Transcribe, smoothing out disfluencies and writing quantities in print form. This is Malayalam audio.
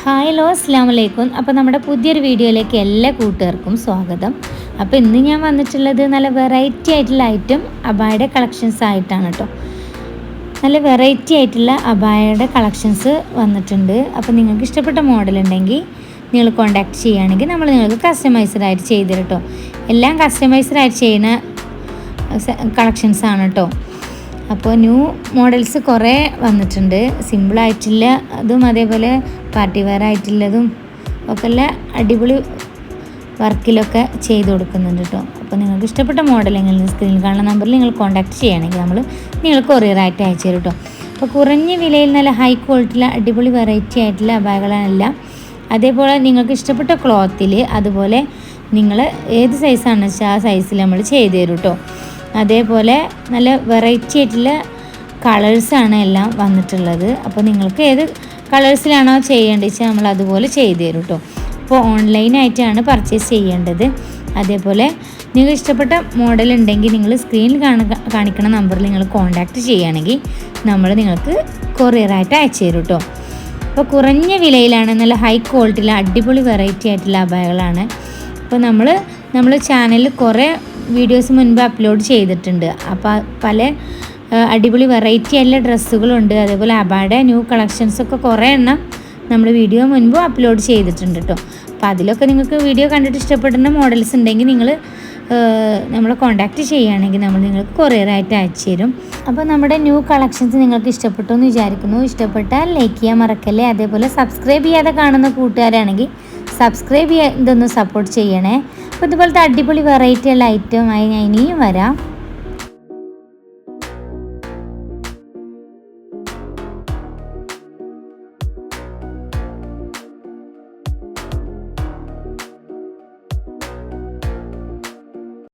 ഹായ് ഹലോ അസ്സലാമു അലൈക്കും. അപ്പോൾ നമ്മുടെ പുതിയൊരു വീഡിയോയിലേക്ക് എല്ലാ കൂട്ടുകാർക്കും സ്വാഗതം. അപ്പോൾ ഇന്ന് ഞാൻ വന്നിട്ടുള്ളത് നല്ല വെറൈറ്റി ആയിട്ടുള്ള ഐറ്റം അബായയുടെ കളക്ഷൻസ് ആയിട്ടാണ് കേട്ടോ. നല്ല വെറൈറ്റി ആയിട്ടുള്ള അബായയുടെ കളക്ഷൻസ് വന്നിട്ടുണ്ട്. അപ്പോൾ നിങ്ങൾക്ക് ഇഷ്ടപ്പെട്ട മോഡൽ ഉണ്ടെങ്കിൽ നിങ്ങൾ കോൺടാക്റ്റ് ചെയ്യുകയാണെങ്കിൽ നമ്മൾ നിങ്ങൾക്ക് കസ്റ്റമൈസ്ഡ് ആയിട്ട് ചെയ്ത് തരും കേട്ടോ. എല്ലാം കസ്റ്റമൈസ്ഡ് ആയിട്ട് ചെയ്യുന്ന കളക്ഷൻസ് ആണ് കേട്ടോ. അപ്പോൾ ന്യൂ മോഡൽസ് കുറേ വന്നിട്ടുണ്ട്. സിമ്പിളായിട്ടുള്ള അതും അതേപോലെ പാർട്ടി വെയർ ആയിട്ടുള്ളതും ഒക്കെ എല്ലാം അടിപൊളി വർക്കിലൊക്കെ ചെയ്ത് കൊടുക്കുന്നുണ്ട് കേട്ടോ. അപ്പോൾ നിങ്ങൾക്ക് ഇഷ്ടപ്പെട്ട മോഡലെങ്കിൽ സ്ക്രീനിൽ കാണുന്ന നമ്പറിൽ നിങ്ങൾ കോൺടാക്റ്റ് ചെയ്യുകയാണെങ്കിൽ നമ്മൾ നിങ്ങൾക്ക് കൊറിയറായിട്ട് അയച്ചു തരും കേട്ടോ. അപ്പോൾ കുറഞ്ഞ വിലയിൽ നല്ല ഹൈ ക്വാളിറ്റിയിലെ അടിപൊളി വെറൈറ്റി ആയിട്ടുള്ള അബായകളെല്ലാം അതേപോലെ നിങ്ങൾക്ക് ഇഷ്ടപ്പെട്ട ക്ലോത്തിൽ അതുപോലെ നിങ്ങൾ ഏത് സൈസാണെന്ന് വെച്ചാൽ ആ സൈസിൽ നമ്മൾ ചെയ്ത് തരും കേട്ടോ. അതേപോലെ നല്ല വെറൈറ്റി ആയിട്ടുള്ള കളേഴ്സാണ് എല്ലാം വന്നിട്ടുള്ളത്. അപ്പോൾ നിങ്ങൾക്ക് ഏത് കളേഴ്സിലാണോ ചെയ്യേണ്ടത് വെച്ചാൽ നമ്മൾ അതുപോലെ ചെയ്ത് തരും കേട്ടോ. അപ്പോൾ ഓൺലൈനായിട്ടാണ് പർച്ചേസ് ചെയ്യേണ്ടത്. അതേപോലെ നിങ്ങൾക്ക് ഇഷ്ടപ്പെട്ട മോഡൽ ഉണ്ടെങ്കിൽ നിങ്ങൾ സ്ക്രീനിൽ കാണിക്കുന്ന നമ്പറിൽ നിങ്ങൾ കോൺടാക്റ്റ് ചെയ്യുകയാണെങ്കിൽ നമ്മൾ നിങ്ങൾക്ക് കൊറിയറായിട്ട് അയച്ചു തരും കേട്ടോ. അപ്പോൾ കുറഞ്ഞ വിലയിലാണ് നല്ല ഹൈ ക്വാളിറ്റിയിലെ അടിപൊളി വെറൈറ്റി ആയിട്ടുള്ള അബായകളാണ്. അപ്പോൾ നമ്മൾ ചാനലിൽ കുറേ വീഡിയോസ് മുൻപ് അപ്ലോഡ് ചെയ്തിട്ടുണ്ട്. അപ്പോൾ പല അടിപൊളി വെറൈറ്റി ആയിട്ടുള്ള ഡ്രസ്സുകളുണ്ട്. അതേപോലെ അബായുടെ ന്യൂ കളക്ഷൻസൊക്കെ കുറേ എണ്ണം നമ്മൾ വീഡിയോ മുൻപ് അപ്ലോഡ് ചെയ്തിട്ടുണ്ട് കേട്ടോ. അപ്പോൾ അതിലൊക്കെ നിങ്ങൾക്ക് വീഡിയോ കണ്ടിട്ട് ഇഷ്ടപ്പെടുന്ന മോഡൽസ് ഉണ്ടെങ്കിൽ നിങ്ങൾ നമ്മളെ കോൺടാക്റ്റ് ചെയ്യുകയാണെങ്കിൽ നമ്മൾ നിങ്ങൾക്ക് കൊറിയറായിട്ട് അയച്ചു തരും. അപ്പോൾ നമ്മുടെ ന്യൂ കളക്ഷൻസ് നിങ്ങൾക്ക് ഇഷ്ടപ്പെട്ടു എന്ന് വിചാരിക്കുന്നു. ഇഷ്ടപ്പെട്ടാൽ ലൈക്ക് ചെയ്യാൻ മറക്കല്ലേ. അതേപോലെ സബ്സ്ക്രൈബ് ചെയ്യാതെ കാണുന്ന കൂട്ടുകാരാണെങ്കിൽ സബ്സ്ക്രൈബ് ചെയ്തൊന്ന് സപ്പോർട്ട് ചെയ്യണേ. അപ്പോൾ ഇതുപോലത്തെ അടിപൊളി വെറൈറ്റി ഉള്ള ഐറ്റമായി ഞാൻ ഇനിയും വരാം.